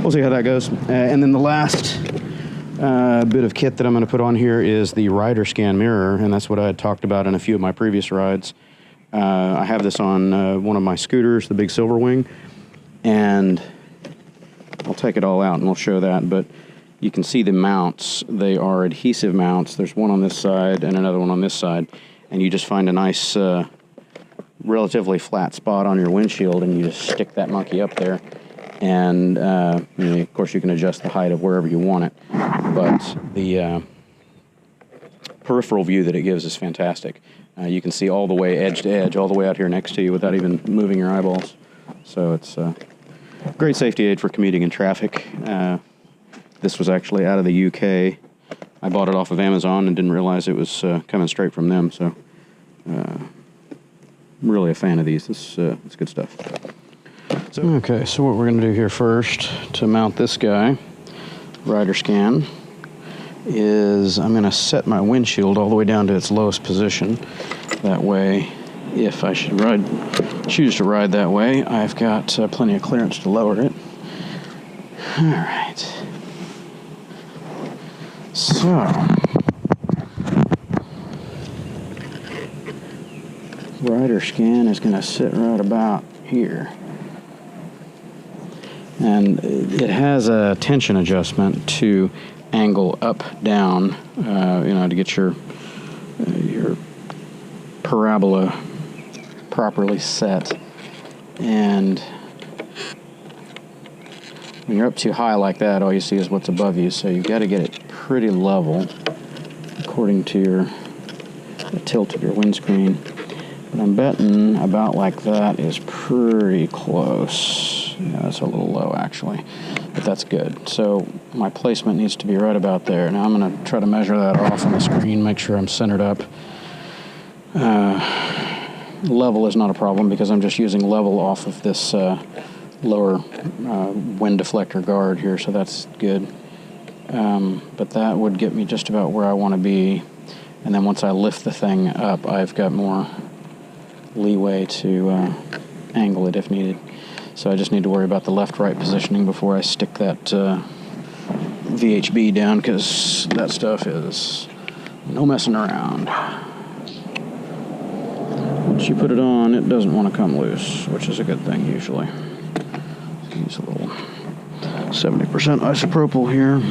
we'll see how that goes. And then the last bit of kit that I'm going to put on here is the RiderScan mirror, and that's what I had talked about in a few of my previous rides. I have this on one of my scooters, the big Silver Wing, and I'll take it all out and we'll show that, but you can see the mounts. They are adhesive mounts. There's one on this side and another one on this side, and you just find a nice relatively flat spot on your windshield and you just stick that monkey up there, and of course you can adjust the height of wherever you want it, but the peripheral view that it gives is fantastic. You can see all the way edge to edge, all the way out here next to you without even moving your eyeballs. So it's a great safety aid for commuting in traffic. This was actually out of the UK. I bought it off of Amazon and didn't realize it was coming straight from them. So I'm really a fan of these. It's good stuff. Okay, so what we're going to do here first to mount this guy, RiderScan, is I'm going to set my windshield all the way down to its lowest position. That way, if I should choose to ride that way, I've got plenty of clearance to lower it. All right. So, RiderScan is going to sit right about here. And it has a tension adjustment to angle up, down, to get your parabola properly set. And when you're up too high like that, all you see is what's above you, so you've got to get it pretty level according to the tilt of your windscreen. But I'm betting about like that is pretty close. Yeah, that's a little low actually, but that's good. So my placement needs to be right about there. Now I'm going to try to measure that off on the screen, make sure I'm centered up. Level is not a problem because I'm just using level off of this lower wind deflector guard here, so that's good. But that would get me just about where I want to be, and then once I lift the thing up, I've got more leeway to angle it if needed. So I just need to worry about the left-right positioning before I stick that VHB down, because that stuff is no messing around. Once you put it on, it doesn't want to come loose, which is a good thing usually. Use a little 70% isopropyl here.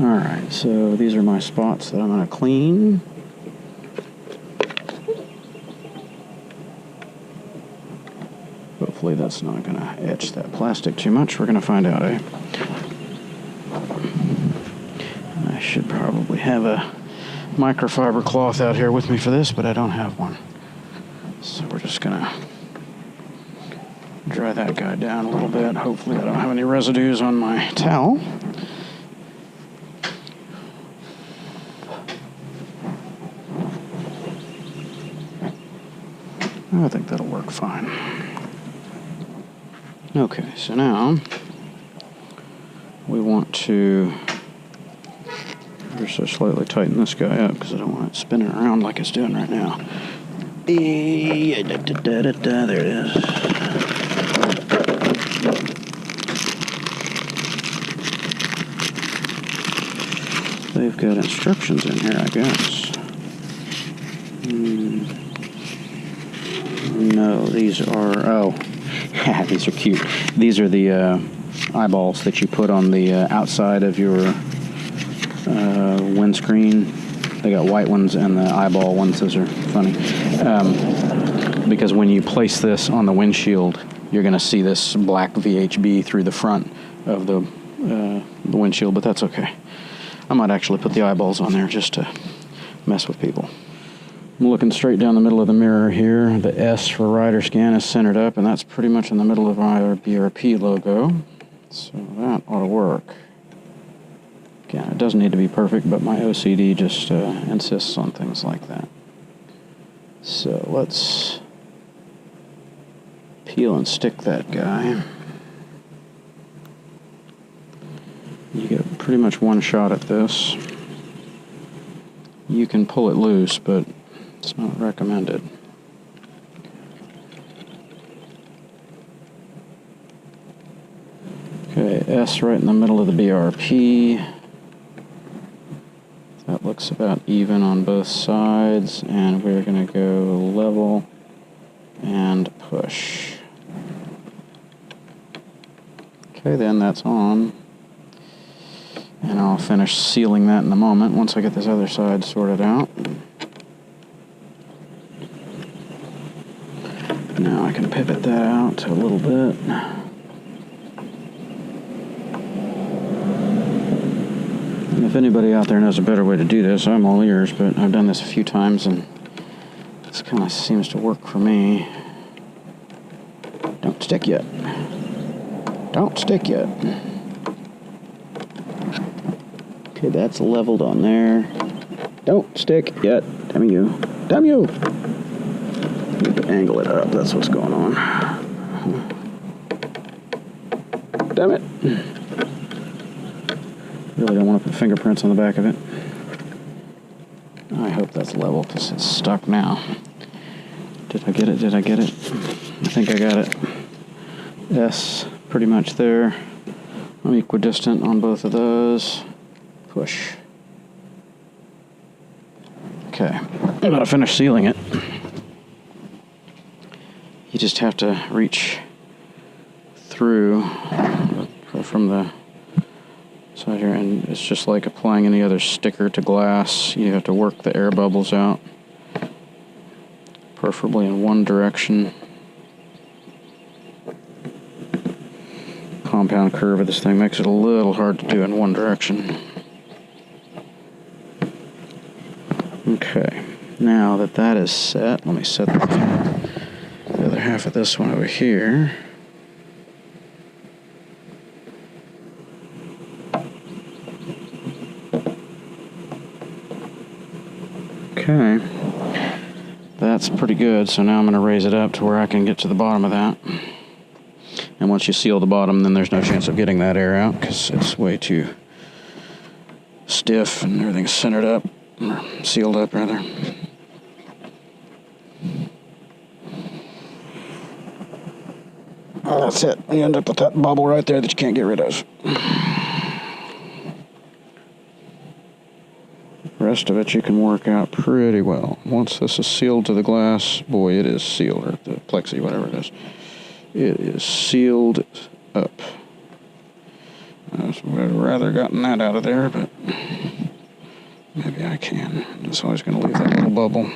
Alright, so these are my spots that I'm going to clean. Hopefully that's not going to etch that plastic too much. We're going to find out, eh? I should probably have a microfiber cloth out here with me for this, but I don't have one. So we're just going to dry that guy down a little bit. Hopefully I don't have any residues on my towel. I think that'll work fine. Okay, so now we want to just slightly tighten this guy up because I don't want it spinning around like it's doing right now. There it is. They've got instructions in here, I guess. No, these are, these are cute. These are the eyeballs that you put on the outside of your windscreen. They got white ones and the eyeball ones. Those are funny. Because when you place this on the windshield, you're going to see this black VHB through the front of the windshield, but that's okay. I might actually put the eyeballs on there just to mess with people. I'm looking straight down the middle of the mirror here. The S for RiderScan is centered up, and that's pretty much in the middle of our BRP logo. So that ought to work. Again, it doesn't need to be perfect, but my OCD just insists on things like that. So let's peel and stick that guy. You get pretty much one shot at this. You can pull it loose, but it's not recommended. Okay, S right in the middle of the BRP. That looks about even on both sides, and we're going to go level and push. Okay, then that's on. And I'll finish sealing that in a moment once I get this other side sorted out. Now I can pivot that out a little bit. And if anybody out there knows a better way to do this, I'm all ears, but I've done this a few times and this kind of seems to work for me. Don't stick yet. Don't stick yet. Okay, that's leveled on there. Don't stick yet. Damn you. Damn you! Need to angle it up. That's what's going on. Damn it. Really don't want to put fingerprints on the back of it. I hope that's level because it's stuck now. Did I get it? Did I get it? I think I got it. S pretty much there. I'm equidistant on both of those. Push. Okay, I'm going to finish sealing it. You just have to reach through from the side here, and it's just like applying any other sticker to glass. You have to work the air bubbles out, preferably in one direction. Compound curve of this thing makes it a little hard to do in one direction. Okay, now that that is set, let me set the other half of this one over here. Okay, that's pretty good, so now I'm going to raise it up to where I can get to the bottom of that. And once you seal the bottom, then there's no chance of getting that air out because it's way too stiff and everything's centered up. Or sealed up, rather. Oh, that's it. You end up with that bubble right there that you can't get rid of. The rest of it you can work out pretty well. Once this is sealed to the glass, boy, it is sealed, or the plexi, whatever it is. It is sealed up. I'd rather gotten that out of there, but maybe I can. It's always going to leave that little bubble.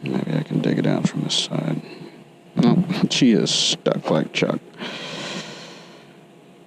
Maybe I can dig it out from this side. No, she is stuck like Chuck.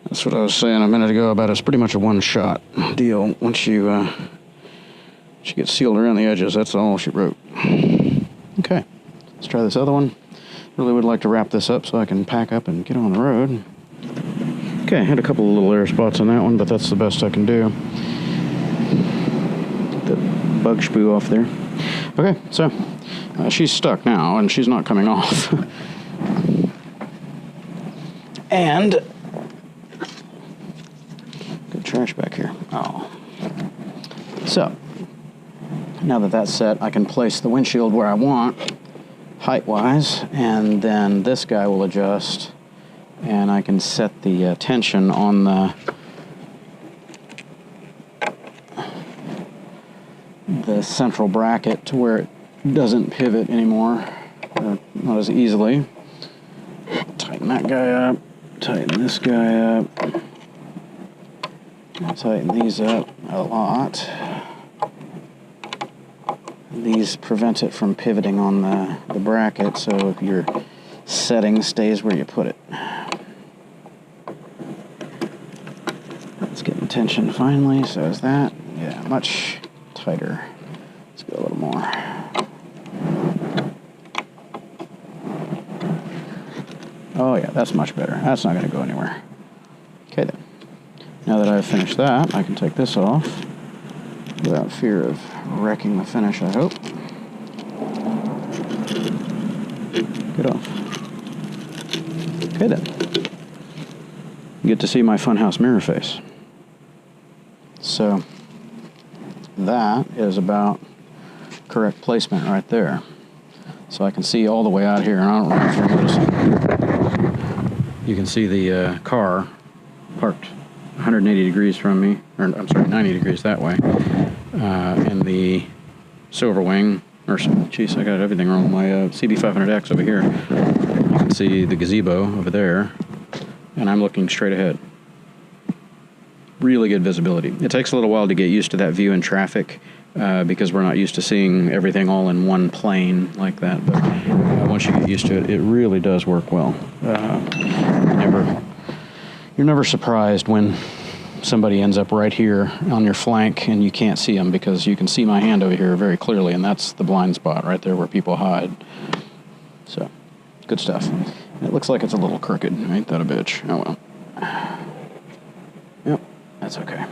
That's what I was saying a minute ago about it's pretty much a one-shot deal. Once you she gets sealed around the edges, that's all she wrote. Okay, let's try this other one. Really would like to wrap this up so I can pack up and get on the road. Okay, I had a couple of little air spots on that one, but that's the best I can do. Get the bug spoo off there. Okay, so she's stuck now, and she's not coming off. And good trash back here. Oh. So now that that's set, I can place the windshield where I want, height-wise, and then this guy will adjust, and I can set the tension on the central bracket to where it doesn't pivot anymore, or not as easily. Tighten that guy up, tighten this guy up, and tighten these up a lot. These prevent it from pivoting on the bracket, so your setting stays where you put it. Let's get the tension finally, so is that. Yeah, much tighter. Let's go a little more. Oh yeah, that's much better. That's not going to go anywhere. Okay then. Now that I've finished that, I can take this off without fear of wrecking the finish, I hope. Get off. Okay then. You get to see my funhouse mirror face. So that is about correct placement right there. So I can see all the way out here, and I don't know if you're noticing. you can see the car parked 180 degrees from me, or I'm sorry, 90 degrees that way, and the silver wing, or geez, I got everything wrong. My CB500X over here. You can see the gazebo over there, and I'm looking straight ahead. Really good visibility. It takes a little while to get used to that view in traffic because we're not used to seeing everything all in one plane like that. But once you get used to it, it really does work well. You're never surprised when somebody ends up right here on your flank and you can't see them, because you can see my hand over here very clearly, and that's the blind spot right there where people hide. So, good stuff. It looks like it's a little crooked. Ain't that a bitch? Oh well. Yep, that's okay.